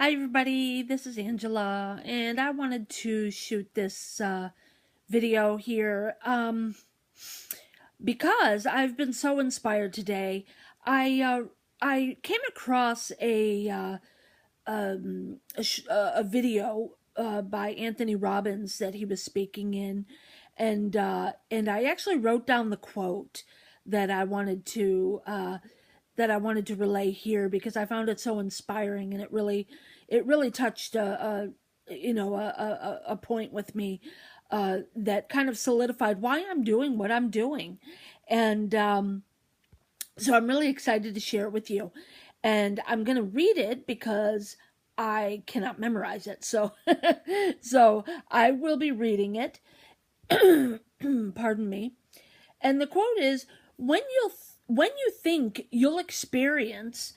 Hi, everybody. This is Angela, and I wanted to shoot this video here because I've been so inspired today. I came across a video by Anthony Robbins that he was speaking in, and I actually wrote down the quote that I wanted to relay here because I found it so inspiring, and it really touched a point with me that kind of solidified why I'm doing what I'm doing, and so I'm really excited to share it with you, and I'm gonna read it because I cannot memorize it, so so I will be reading it. Pardon me. And the quote is, when you think you'll experience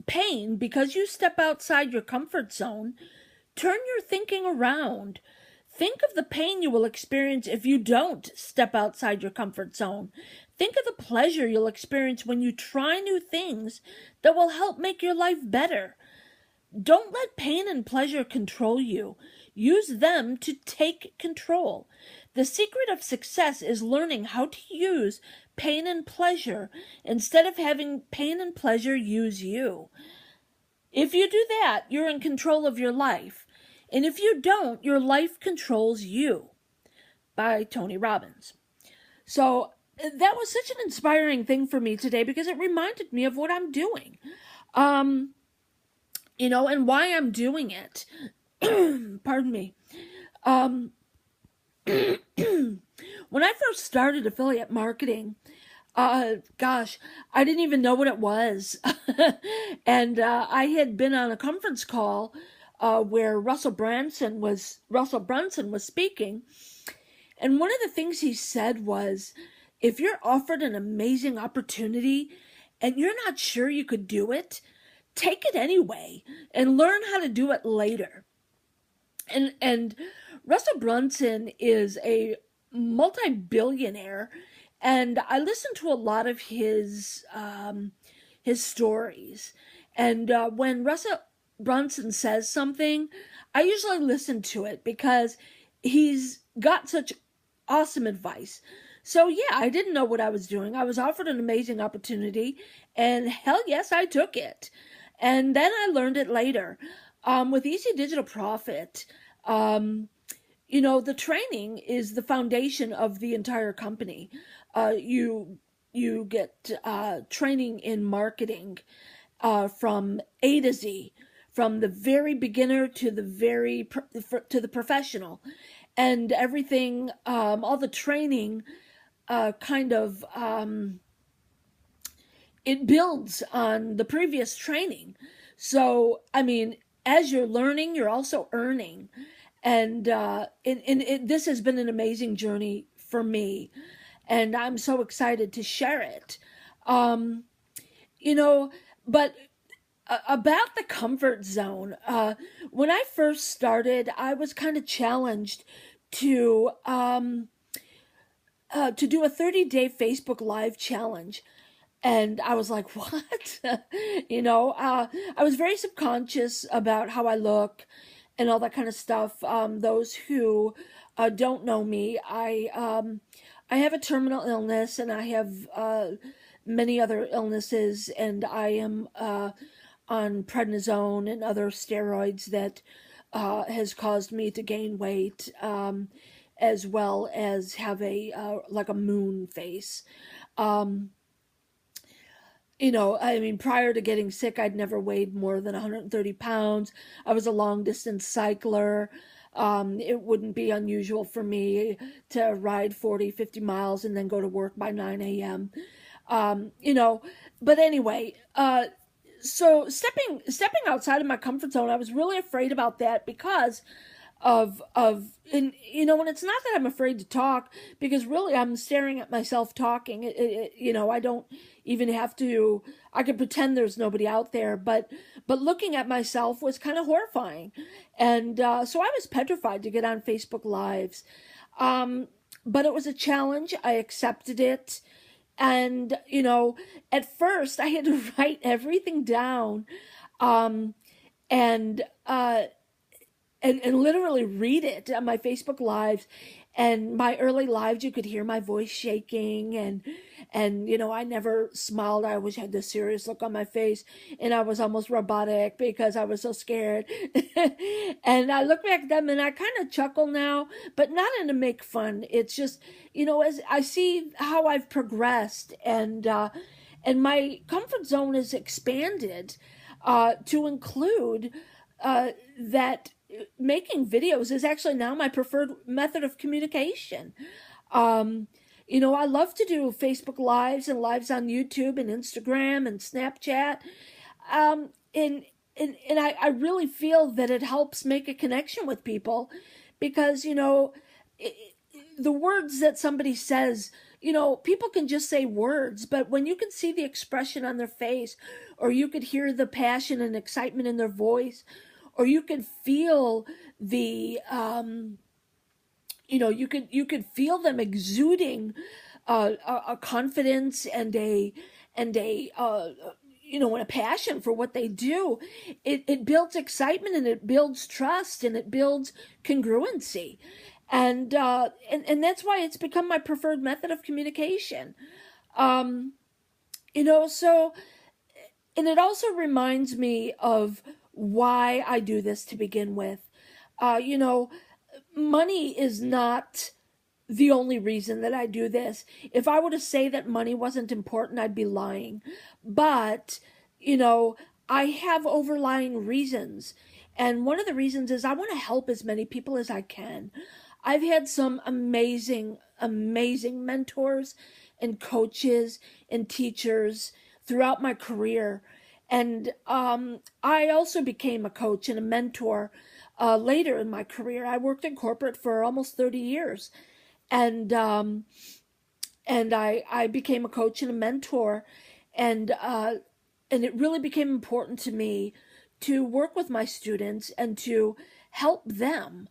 pain because you step outside your comfort zone, turn your thinking around. Think of the pain you will experience if you don't step outside your comfort zone. Think of the pleasure you'll experience when you try new things that will help make your life better. Don't let pain and pleasure control you. Use them to take control. The secret of success is learning how to use pain and pleasure instead of having pain and pleasure use you. If you do that, you're in control of your life. And if you don't, your life controls you. By Tony Robbins. So that was such an inspiring thing for me today because it reminded me of what I'm doing. And why I'm doing it. Pardon me. When I first started affiliate marketing, gosh, I didn't even know what it was. And I had been on a conference call where Russell Brunson was speaking. And one of the things he said was, if you're offered an amazing opportunity and you're not sure you could do it, take it anyway and learn how to do it later. And Russell Brunson is a multi-billionaire, and I listen to a lot of his stories. And when Russell Brunson says something, I usually listen to it because he's got such awesome advice. So yeah, I didn't know what I was doing. I was offered an amazing opportunity, and hell yes, I took it. And then I learned it later. With Easy Digital Profit, the training is the foundation of the entire company. You get training in marketing from A to Z, from the very beginner to the professional, and everything. All the training it builds on the previous training. So, I mean, as you're learning, you're also earning. And this has been an amazing journey for me. And I'm so excited to share it. But about the comfort zone, when I first started, I was kind of challenged to do a 30-day Facebook Live challenge. And I was like, what? I was very subconscious about how I look and all that kind of stuff. Those who don't know me, I have a terminal illness, and I have many other illnesses, and I am on prednisone and other steroids that has caused me to gain weight, as well as have like a moon face. Prior to getting sick, I'd never weighed more than 130 pounds. I was a long distance cycler. It wouldn't be unusual for me to ride 40, 50 miles and then go to work by 9 a.m. But anyway, so stepping outside of my comfort zone, I was really afraid about that because and it's not that I'm afraid to talk, because really I'm staring at myself talking. I don't even have to. I could pretend there's nobody out there, but looking at myself was kind of horrifying, and so I was petrified to get on Facebook Lives. But it was a challenge. I accepted it, and at first I had to write everything down. and literally read it on my Facebook lives. And my early lives, you could hear my voice shaking, and I never smiled. I always had this serious look on my face, and I was almost robotic because I was so scared. And I look back at them and I kind of chuckle now, but not in to make fun. It's just, as I see how I've progressed, and my comfort zone is expanded to include that making videos is actually now my preferred method of communication. Um, I love to do Facebook Lives and lives on YouTube and Instagram and Snapchat. And I really feel that it helps make a connection with people because, it, the words that somebody says, people can just say words, but when you can see the expression on their face, or you could hear the passion and excitement in their voice, or you could feel the you could feel them exuding a confidence and a passion for what they do. It builds excitement, and it builds trust, and it builds congruency, and that's why it's become my preferred method of communication. um so, and it also reminds me of why I do this to begin with. uh you know Money is not the only reason that I do this. If I were to say that money wasn't important, I'd be lying. But, you know, I have overlying reasons. And one of the reasons is I want to help as many people as I can. I've had some amazing, amazing mentors and coaches and teachers throughout my career. And I also became a coach and a mentor later in my career. I worked in corporate for almost 30 years. And I became a coach and a mentor, and it really became important to me to work with my students and to help them.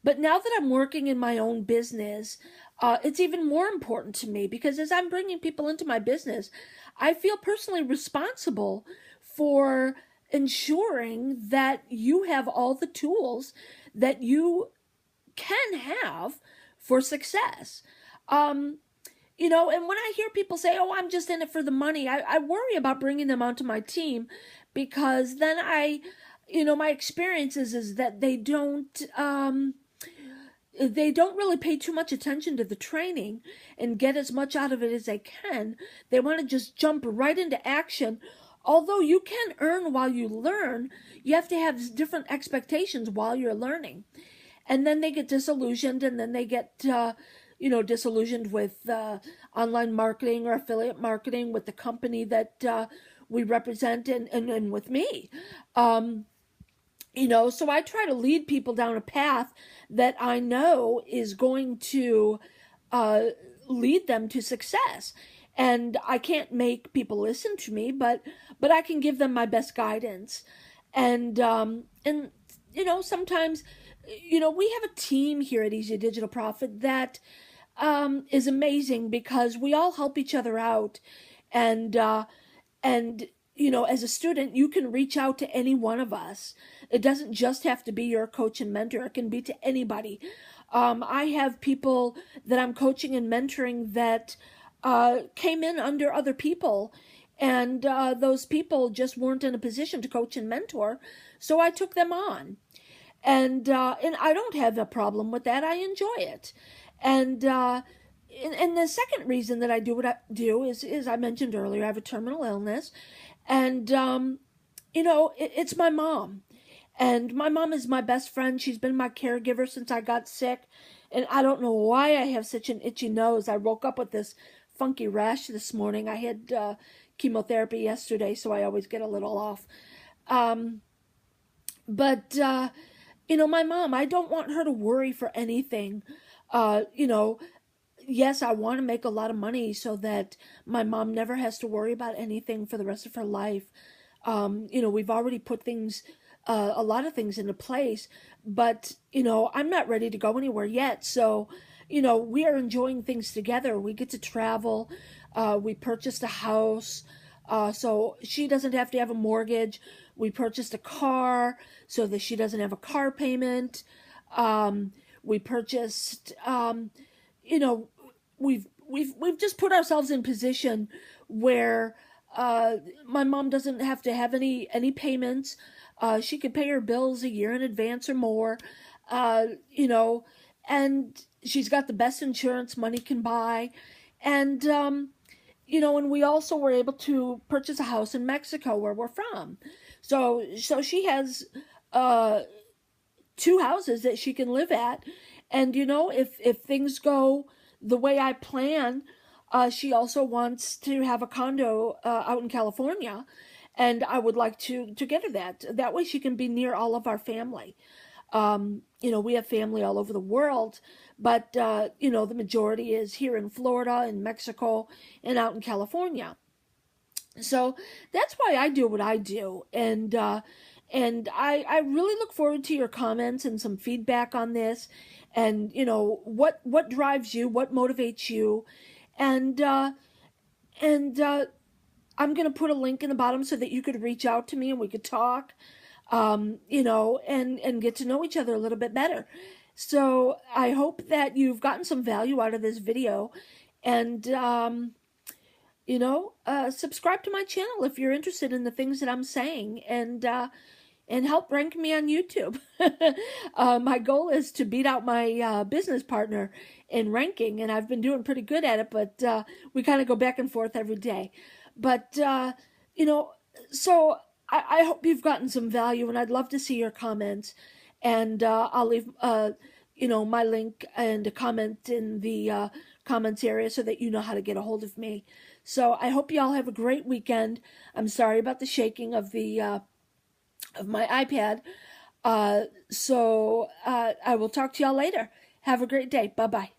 But now that I'm working in my own business, it's even more important to me because as I'm bringing people into my business, I feel personally responsible for ensuring that you have all the tools that you can have for success. Um, and when I hear people say, oh, I'm just in it for the money, I worry about bringing them onto my team because then my experience is that they don't really pay too much attention to the training and get as much out of it as they can. They want to just jump right into action. Although you can earn while you learn, you have to have different expectations while you're learning. And then they get disillusioned, and then they get disillusioned with online marketing or affiliate marketing with the company that we represent, and with me. So I try to lead people down a path that I know is going to uh, lead them to success. And I can't make people listen to me, but I can give them my best guidance. And sometimes, we have a team here at Easy Digital Profit that is amazing because we all help each other out. And as a student, you can reach out to any one of us. It doesn't just have to be your coach and mentor. It can be to anybody. I have people that I'm coaching and mentoring that came in under other people, and those people just weren't in a position to coach and mentor, so I took them on. And I don't have a problem with that. I enjoy it. And the second reason that I do what I do is I mentioned earlier, I have a terminal illness, and it's my mom. And my mom is my best friend. She's been my caregiver since I got sick. And I don't know why I have such an itchy nose. I woke up with this funky rash this morning. I had chemotherapy yesterday, so I always get a little off. Um, but my mom, I don't want her to worry for anything. Uh, you know, yes, I want to make a lot of money so that my mom never has to worry about anything for the rest of her life. We've already put a lot of things into place, but, I'm not ready to go anywhere yet. So, we are enjoying things together. We get to travel. We purchased a house. so she doesn't have to have a mortgage. We purchased a car so that she doesn't have a car payment. We purchased, you know, we've just put ourselves in position where my mom doesn't have to have any payments. She could pay her bills a year in advance or more, you know, and she's got the best insurance money can buy, and you know, and we also were able to purchase a house in Mexico where we're from. So she has uh, two houses that she can live at, and you know, if things go the way I plan, she also wants to have a condo out in California, and I would like to get her that. That way, she can be near all of our family. You know, we have family all over the world, but you know, the majority is here in Florida, in Mexico, and out in California. So that's why I do what I do, and I really look forward to your comments and some feedback on this, and you know what drives you, what motivates you, and and I'm gonna put a link in the bottom so that you could reach out to me and we could talk, you know, and get to know each other a little bit better. So I hope that you've gotten some value out of this video, and you know, subscribe to my channel if you're interested in the things that I'm saying, and help rank me on YouTube. My goal is to beat out my business partner in ranking, and I've been doing pretty good at it, but we kind of go back and forth every day. But, you know, so I hope you've gotten some value, and I'd love to see your comments. And I'll leave, you know, my link and a comment in the comments area so that you know how to get a hold of me. So I hope you all have a great weekend. I'm sorry about the shaking of the of my iPad. So I will talk to y'all later. Have a great day. Bye bye.